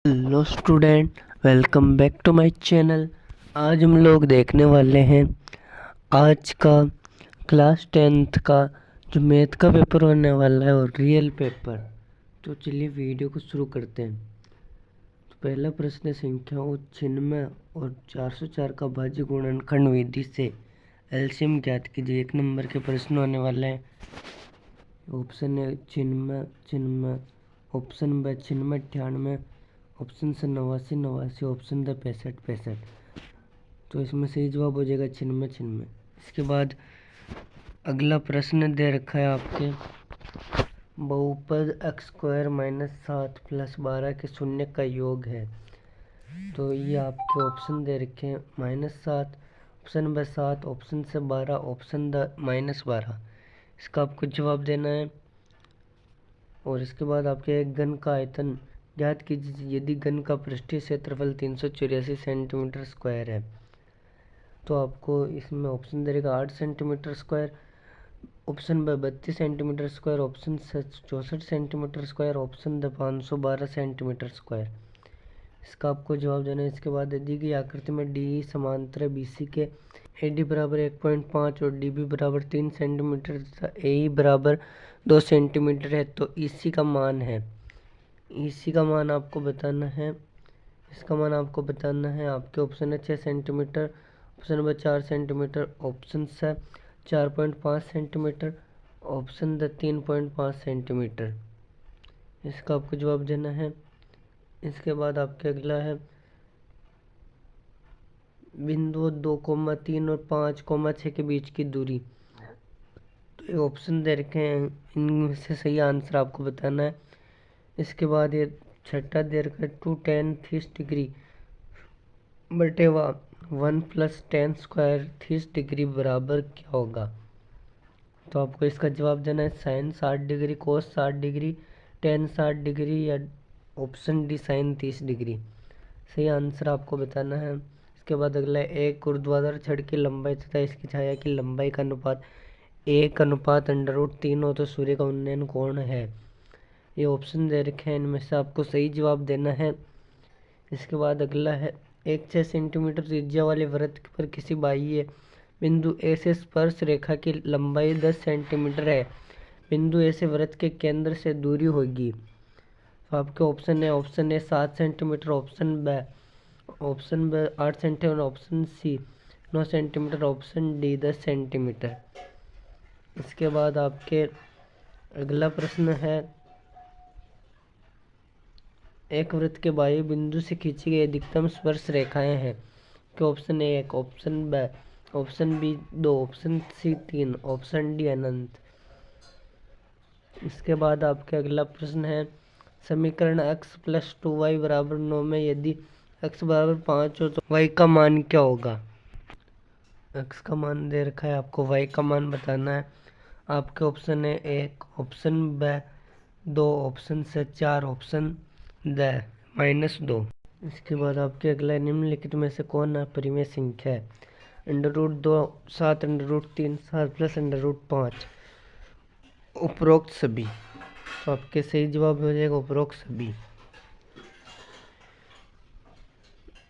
Hello student, welcome back to my channel. आज हम लोग देखने वाले हैं आज का क्लास 10th का जो मैथ का पेपर होने वाला है और रियल पेपर। तो चलिए वीडियो को शुरू करते हैं। तो पहला प्रश्न है संख्याओं 96 और 404 का भाज्य गुणनखंड विधि से एलसीएम ज्ञात कीजिए। 1 नंबर के प्रश्न होने वाले हैं। ऑप्शन है 96 96, ऑप्शन ब 96 98, ऑप्शन से 89 89, ऑप्शन द 65 65। तो इसमें सही जवाब हो जाएगा 96 96। इसके बाद अगला प्रश्न दे रखा है आपके बहुपद x² - 7 + 12 के शून्य का योग है। तो ये आपके ऑप्शन दे रखे हैं -7, ऑप्शन ब 7, ऑप्शन से 12, ऑप्शन द -12। इसका आपको जवाब देना है। और इसके बाद आपके एक घन का आयतन ज्ञात कीजिए यदि घन का पृष्ठीय क्षेत्रफल 384 सेंटीमीटर स्क्वायर है। तो आपको इसमें ऑप्शन दे देगा 8 सेंटीमीटर स्क्वायर, ऑप्शन ब 32 सेंटीमीटर स्क्वायर, ऑप्शन से 64 centimetre square, option the 512 centimetre square. इसका आपको जवाब देना है। इसके बाद दी गई आकृति में डी समांतर है बीसी के, AD बराबर 1.5 और DB बराबर 3 सेंटीमीटर तथा AE बराबर 2 सेंटीमीटर है। तो EC का मान है, EC का मान आपको बताना है। इसका मान आपको बताना है। आपके ऑप्शन है 6 सेंटीमीटर, ऑप्शन ब 4 सेंटीमीटर, ऑप्शन से 4.5 सेंटीमीटर, ऑप्शन द 3.5 सेंटीमीटर। इसका आपको जवाब देना है। इसके बाद आपके अगला है बिंदु 2,3 और 5,6 के बीच की दूरी। तो ये ऑप्शन दे रखे हैं, इनमें से सही आंसर आपको बताना है। इसके बाद ये छठा दे रखा है 2 tan 30 डिग्री बटे 1 + tan स्क्वायर 30 डिग्री बराबर क्या होगा। तो आपको इसका जवाब देना है sin 60 degree, cos 60 degree, tan 60 degree या ऑप्शन डी sin 30 डिग्री। सही आंसर आपको बताना है। इसके बाद अगला है एक ऊर्ध्वाधर छड़ की लंबाई तथा इसकी छाया की लंबाई का अनुपात 1/√3 हो तो सूर्य का उन्नयन कोण है। ये ऑप्शन दे रखे हैं, इनमें से आपको सही जवाब देना है। इसके बाद अगला है एक 6 सेंटीमीटर त्रिज्या वाले वृत्त पर किसी बाह्य बिंदु ए से स्पर्श रेखा की लंबाई 10 सेंटीमीटर है। बिंदु ए से वृत्त के केंद्र से दूरी होगी। तो आपके option A 7 centimetre, option B 8 centimetre, option C 9 centimetre, option D 10 centimetre. इसके बाद आपके अगला प्रश्न है एक वृत्त के बाह्य बिंदु से खींची गई अधिकतम स्पर्श रेखाएं हैं। कि option A 1, option B, option B 2, option C 3, option D अनंत। इसके बाद आपके अगला प्रश्न है समीकरण x + 2y = 9 में यदि x = 5 हो तो y का मान क्या होगा। x का मान दे रखा है, आपको y का मान बताना है। आपके ऑप्शन है 1, ऑप्शन ब 2, ऑप्शन से 4, ऑप्शन द -2। इसके बाद आपके अगला निम्नलिखित में से कौन अपरिमेय संख्या है। √2 7 √3 7 + √5 उपरोक्त सभी। तो आपके सही जवाब हो जाएगा उपरोक्त सभी।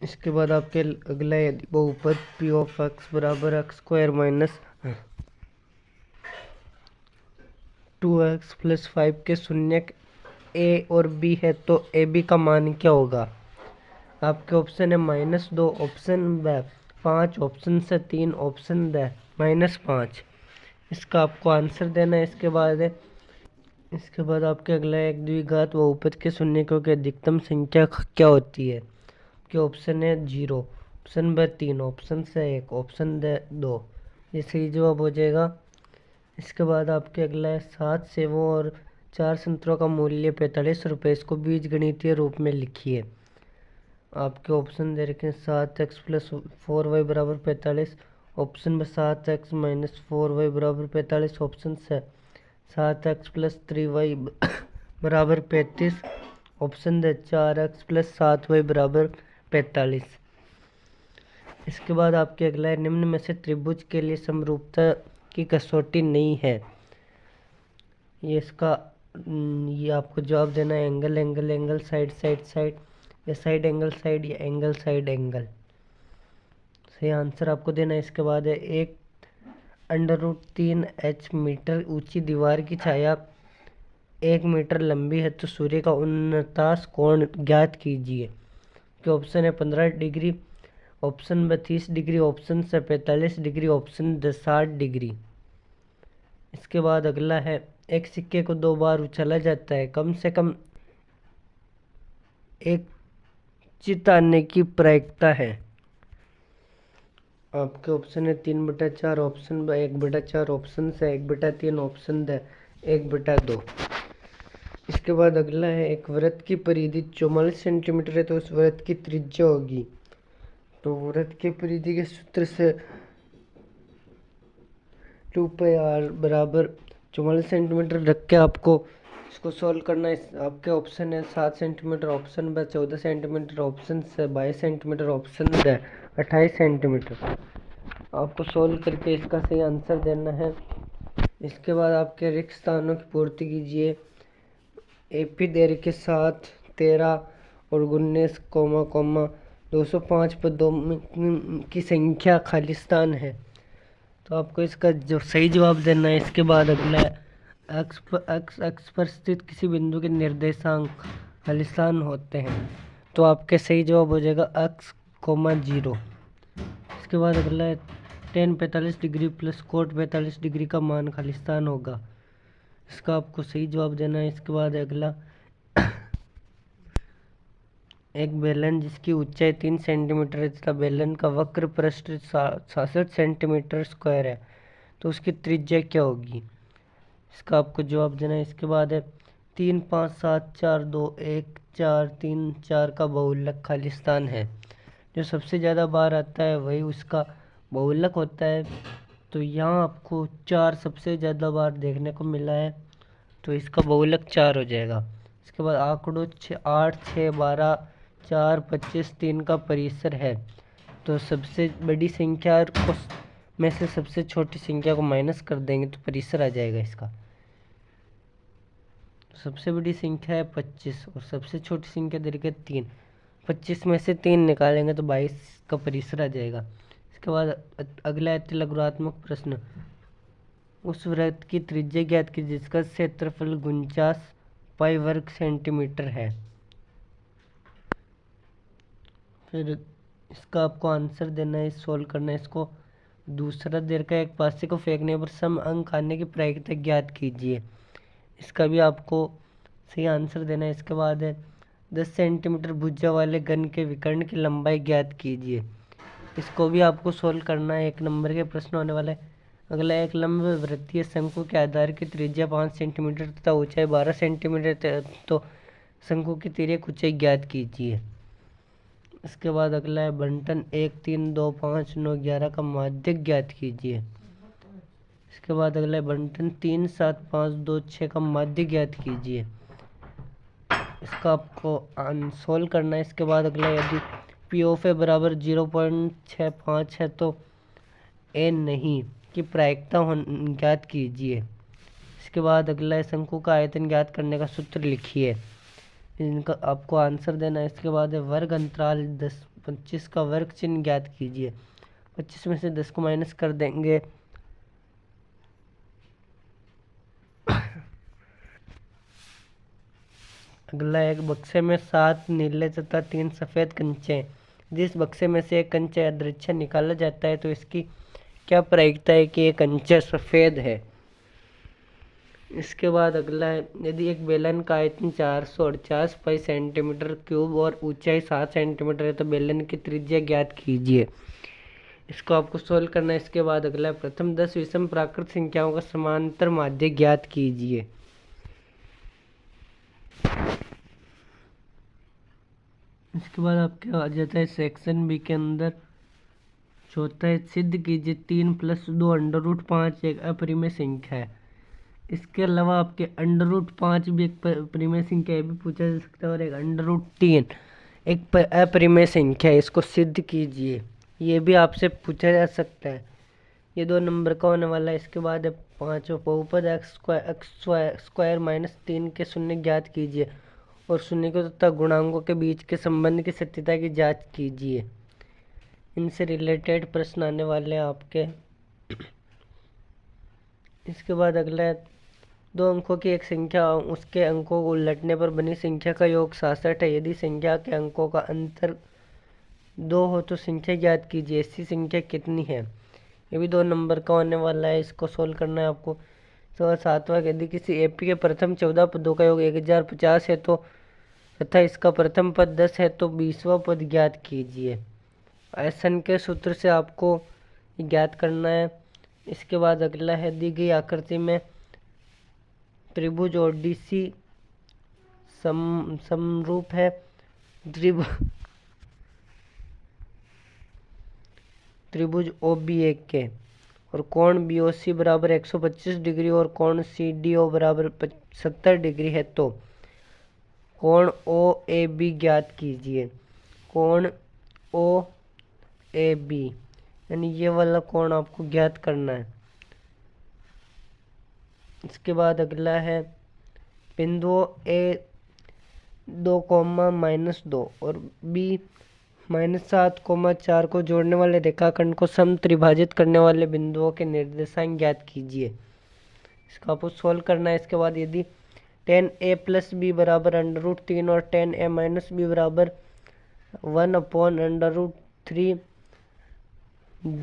इसके बाद आपके अगला यदि बहुपद P of x = x² - 2x + 5 के शून्य a और b है तो ab का मान क्या होगा। आपके ऑप्शन है -2, ऑप्शन ब 5, ऑप्शन से 3, ऑप्शन द -5। इसका आपको आंसर देना है। इसके बाद आपके अगला एक द्विघात बहुपद के शून्यकों की अधिकतम संख्या क्या होती है। के ऑप्शन है 0, ऑप्शन ब 3, ऑप्शन से 1, ऑप्शन द 2। ये सही जवाब हो जाएगा। इसके बाद आपके अगला है 7 सेवों और 4 संतरों का मूल्य 45 रुपये। इसको बीजगणितीय रूप में लिखिए। आपके ऑप्शन दे रखे हैं 7x + 4y = 45, ऑप्शन ब 7x - 4y = 45, ऑप्शन से 7x + 3y = 35, option the 4x + 7y = 45। इसके बाद आपके अगला है निम्न में से त्रिभुज के लिए समरूपता की कसौटी नहीं है। ये आपको जवाब देना है angle angle angle, side side side, या साइड एंगल साइड या एंगल साइड एंगल। सही आंसर आपको देना है। इसके बाद है एक √3h मीटर ऊंची दीवार की छाया 1 मीटर लंबी है तो सूर्य का 49 कोण ज्ञात कीजिए। के ऑप्शन है 15 डिग्री, ऑप्शन ब 30 डिग्री, ऑप्शन से 45 डिग्री, ऑप्शन द 60 डिग्री। इसके बाद अगला है एक सिक्के को 2 बार उछाला जाता है, कम से कम एक चित आने की प्रायिकता है। आपके ऑप्शन है 3/4, ऑप्शन ब 1/4, ऑप्शन से 1/3, ऑप्शन द 1/2। इसके बाद अगला है एक वृत्त की परिधि 44 सेंटीमीटर है तो उस वृत्त की त्रिज्या होगी। तो वृत्त की परिधि के सूत्र से 2πr बराबर 44 सेंटीमीटर रख के आपको इसको सॉल्व करना है। आपके ऑप्शन है 7 सेंटीमीटर, ऑप्शन ब 14 सेंटीमीटर, ऑप्शन से 22 सेंटीमीटर, ऑप्शन द 28 सेंटीमीटर। आपको सॉल्व करके इसका सही आंसर देना है। इसके बाद आपके रिक्त स्थानों की पूर्ति कीजिए। एपी देर के साथ 13 और 19 कोमा 205 पदों की संख्या खाली स्थान है। तो आपको इसका जो सही जवाब देना है। इसके बाद अगला अक्ष पर स्थित किसी बिंदु के निर्देशांक खाली स्थान होते हैं तो आपके सही जवाब हो जाएगा x, 0। इसके बाद अगला है tan 45 degree plus cot 45 degree का मान खाली स्थान होगा। इसका आपको सही जवाब देना है। इसके बाद अगला एक बेलन जिसकी ऊंचाई 3 सेंटीमीटर है तथा बेलन का वक्र पृष्ठ 66 सेंटीमीटर स्क्वायर है तो उसकी त्रिज्या क्या होगी। इसका आपको जवाब देना है। इसके बाद है 3, 5, 7, 4, 2, 1, 4, 3, 4 का बहुलक खाली स्थान है। जो सबसे ज़्यादा बार आता है वही उसका बहुलक होता है। तो यहाँ आपको 4 सबसे ज़्यादा बार देखने को मिला है तो इसका बहुलक 4 हो जाएगा। इसके बाद आंकड़ों 8, 6, 12, 4, 25, 3 का परिसर है तो सबसे बड़ी संख्या में से सबसे छोटी संख्या को माइनस कर देंगे तो परिसर आ जाएगा इसका। सबसे बड़ी संख्या है 25 और सबसे छोटी संख्या दे रखी है 3। 25 में से 3 निकालेंगे तो 22 का परिसर आ जाएगा। इसके बाद अगला है लघुत्तमात्मक प्रश्न। उस वृत्त की त्रिज्या ज्ञात की जिसका क्षेत्रफल 49 पाई वर्ग सेंटीमीटर है। फिर इसका आपको आंसर देना है, सोल्व करना है इसको। दूसरा देर का एक पासे को फेंकने पर सम अंक आने की प्रायिकता ज्ञात कीजिए। इसका भी आपको सही आंसर देना है। इसके बाद है 10 सेंटीमीटर भुजा वाले घन के विकर्ण की लंबाई ज्ञात कीजिए। इसको भी आपको सोल्व करना है। 1 नंबर के प्रश्न होने वाला है। अगला एक लंब वृत्तीय शंकु के आधार की त्रिज्या 5 सेंटीमीटर तथा ऊंचाई 12 सेंटीमीटर तो शंकु की तिर्यक ऊंचाई ज्ञात कीजिए। इसके बाद अगला है बंटन 1, 3, 2, 5, 9, 11 का माध्यक ज्ञात कीजिए। इसके बाद अगला है बंटन 3, 7, 5, 2, 6 का माध्य ज्ञात कीजिए। इसका आपको सोल्व करना है। इसके बाद अगला यदि पी ऑफ ए बराबर 0.65 है तो ए नहीं की प्रायिकता ज्ञात कीजिए। इसके बाद अगला है शंकु का आयतन ज्ञात करने का सूत्र लिखिए। इनका आपको आंसर देना है। इसके बाद है वर्ग अंतराल 25 का वर्ग चिन्ह ज्ञात कीजिए। 25 में से 10 को माइनस कर देंगे अगला एक बक्से में 7 नीले तथा 3 सफ़ेद कंचे। जिस बक्से में से एक कंचा यादृच्छा निकाला जाता है तो इसकी क्या प्रायिकता है कि एक कंचा सफ़ेद है। इसके बाद अगला है यदि एक बेलन का आयतन 448 पाई सेंटीमीटर क्यूब और ऊंचाई 7 सेंटीमीटर है तो बेलन की त्रिज्या ज्ञात कीजिए। इसको आपको सोल्व करना है। इसके बाद अगला है प्रथम 10 विषम प्राकृत संख्याओं का समांतर माध्य ज्ञात कीजिए। इसके बाद आपके आ जाता है सेक्शन बी के अंदर चौथा है सिद्ध कीजिए 3 + 2 √5 एक अपरिमेय संख्या है। इसके अलावा आपके √5 भी एक अपरिमेय संख्या भी पूछा जा सकता है और एक √3 एक अपरिमेय संख्या है। इसको सिद्ध कीजिए, ये भी आपसे पूछा जा सकता है। ये 2 नंबर का होने वाला है। इसके बाद है पाँचों बहुपद x² - 3 के शून्य ज्ञात कीजिए। और शून्यकों तथा गुणांकों के बीच के संबंध की सत्यता की जांच कीजिए। इनसे रिलेटेड प्रश्न आने वाले हैं आपके। इसके बाद अगला है, 2 अंकों की एक संख्या उसके अंकों को उलटने पर बनी संख्या का योग 66 है। यदि संख्या के अंकों का अंतर 2 हो तो संख्या ज्ञात कीजिए। ऐसी संख्या कितनी है? ये भी 2 नंबर का होने वाला है। इसको सोल्व करना है आपको। तो 7वां, यदि किसी एपी के प्रथम 14 पदों का योग 1050 है तो तथा इसका प्रथम पद 10 है तो 20वां पद ज्ञात कीजिए। आसन के सूत्र से आपको ज्ञात करना है। इसके बाद अगला है, दी गई आकृति में त्रिभुज ओडीसी समरूप है। त्रिभुज OBA के और कोण BOC बराबर 125 डिग्री और कोण CDO बराबर 70 डिग्री है तो कोण OAB ज्ञात कीजिए। कोण OAB यानी ये वाला कोण आपको ज्ञात करना है। इसके बाद अगला है, बिंदुओं A 2, -2 और B -7, 4 को जोड़ने वाले रेखाखंड को सम त्रिभाजित करने वाले बिंदुओं के निर्देशांक ज्ञात कीजिए। इसका आपको सोल्व करना है। इसके बाद यदि tan A + B बराबर √3 और tan A - B बराबर 1/√3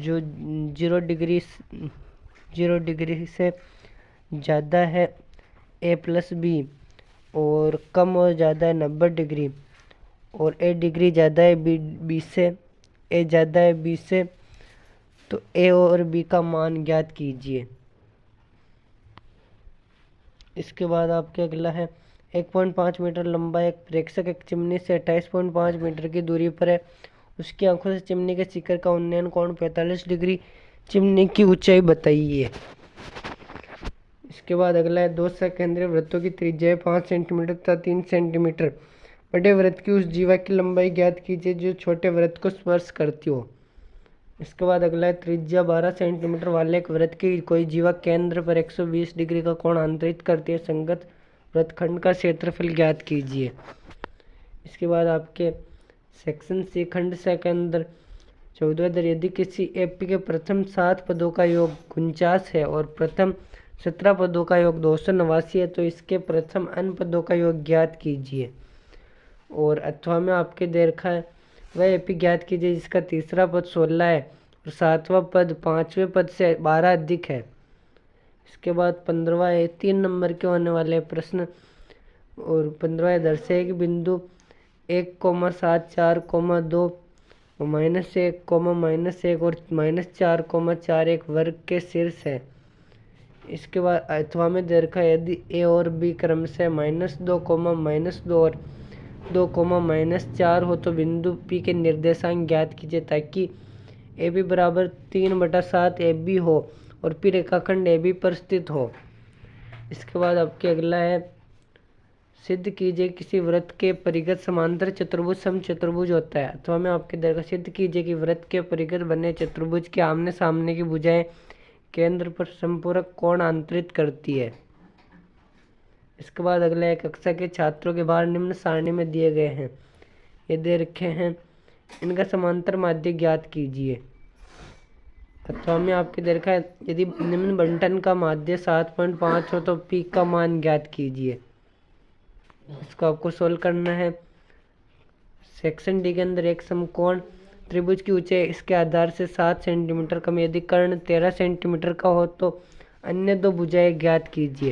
जो 0 डिग्री से ज़्यादा है A + B और कम और ज़्यादा है 90 डिग्री और A डिग्री ज़्यादा है B से, A ज़्यादा है B से, तो A और B का मान ज्ञात कीजिए। इसके बाद आपके अगला है, 1.5 मीटर लंबा एक प्रेक्षक एक चिमनी से 28.5 मीटर की दूरी पर है। उसकी आंखों से चिमनी के शिखर का उन्नयन कोण 45 डिग्री। चिमनी की ऊंचाई बताइए। इसके बाद अगला है, 2 सकेंद्रीय वृत्तों की त्रिज्या 5 सेंटीमीटर तथा 3 सेंटीमीटर। बड़े वृत्त की उस जीवा की लंबाई ज्ञात कीजिए जो छोटे वृत्त को स्पर्श करती हो। इसके बाद अगला है, त्रिज्या 12 सेंटीमीटर वाले एक वृत्त की कोई जीवा केंद्र पर 120 डिग्री का कोण अंतरित करती है। संगत वृत्तखंड का क्षेत्रफल ज्ञात कीजिए। इसके बाद आपके सेक्शन C खंड से के अंदर 14 यदि किसी एपी के प्रथम 7 पदों का योग 49 है और प्रथम 17 पदों का योग 289 है तो इसके प्रथम n पदों का योग ज्ञात कीजिए। और अथवा में आपके दे रखा है, वह एपी ज्ञात कीजिए जिसका तीसरा पद 16 है और 7वां पद 5वें पद से 12 अधिक है। इसके बाद 15वां है, 3 नंबर के होने वाले प्रश्न और 15वां दर्शाए कि बिंदु 1,7, 4,2 -1, -1 और -4,4 एक वर्ग के शीर्ष है। इसके बाद अथवा में दे रखा है, यदि A और B क्रमशः -2, -2 और 2, -4 हो तो बिंदु P के निर्देशांक ज्ञात कीजिए ताकि AB बराबर 3/7 AB हो और P रेखाखंड AB पर स्थित हो। इसके बाद आपके अगला है, सिद्ध कीजिए किसी वृत्त के परिगत समांतर चतुर्भुज समचतुर्भुज होता है। अथवा में आपके दरगाह सिद्ध कीजिए कि वृत्त के परिगत बने चतुर्भुज के आमने सामने की भुजाएं केंद्र पर संपूरक कोण अंतरित करती है। इसके बाद अगला है, कक्षा के छात्रों के भार निम्न सारणी में दिए गए हैं। ये दे रखे हैं, इनका समांतर माध्य ज्ञात कीजिए। अथवा में आपके दे रखा है, यदि निम्न बंटन का माध्य 7.5 हो तो P का मान ज्ञात कीजिए। इसको आपको सोल्व करना है। सेक्शन D के अंदर एक समकोण त्रिभुज की ऊंचाई इसके आधार से 7 सेंटीमीटर कम, यदि कर्ण 13 सेंटीमीटर का हो तो अन्य 2 भुजाएं ज्ञात कीजिए।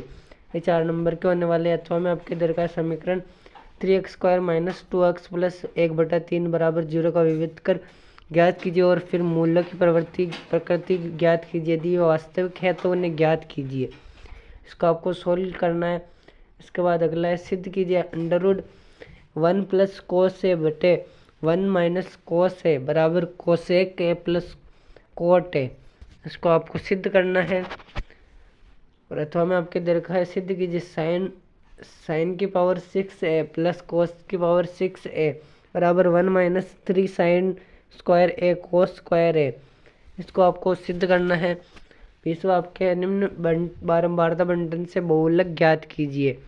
ये 4 नंबर के होने वाले। अथवा में आपके दरकार समीकरण 3x² - 2x + 1/3 बराबर 0 का विविध कर ज्ञात कीजिए और फिर मूल्यों की प्रकृति ज्ञात कीजिए। यदि ये वास्तविक है तो उन्हें ज्ञात कीजिए। इसको आपको सोल्व करना है। इसके बाद अगला है, सिद्ध कीजिए √1 + cos A बटे 1 - cos A बराबर cosec A + cot A। इसको आपको सिद्ध करना है। और अथवा में आपके दे रखा है, सिद्ध कीजिए sin की पावर 6A + cos की पावर 6A बराबर 1 - 3 sin² A cos² A। इसको आपको सिद्ध करना है। 20वां आपके, निम्न बारंबारता बंटन से बहुलक ज्ञात कीजिए।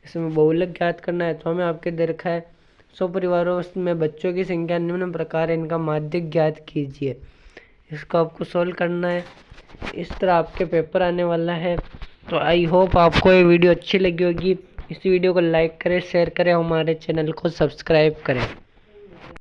इसमें बहुलक ज्ञात करना है तो हमें आपके दे रखा है 100 परिवारों में बच्चों की संख्या निम्न प्रकार है, इनका माध्यक ज्ञात कीजिए। इसको आपको सोल्व करना है। इस तरह आपके पेपर आने वाला है। तो आई होप आपको ये वीडियो अच्छी लगी होगी। इस वीडियो को लाइक करें, शेयर करें, हमारे चैनल को सब्सक्राइब करें।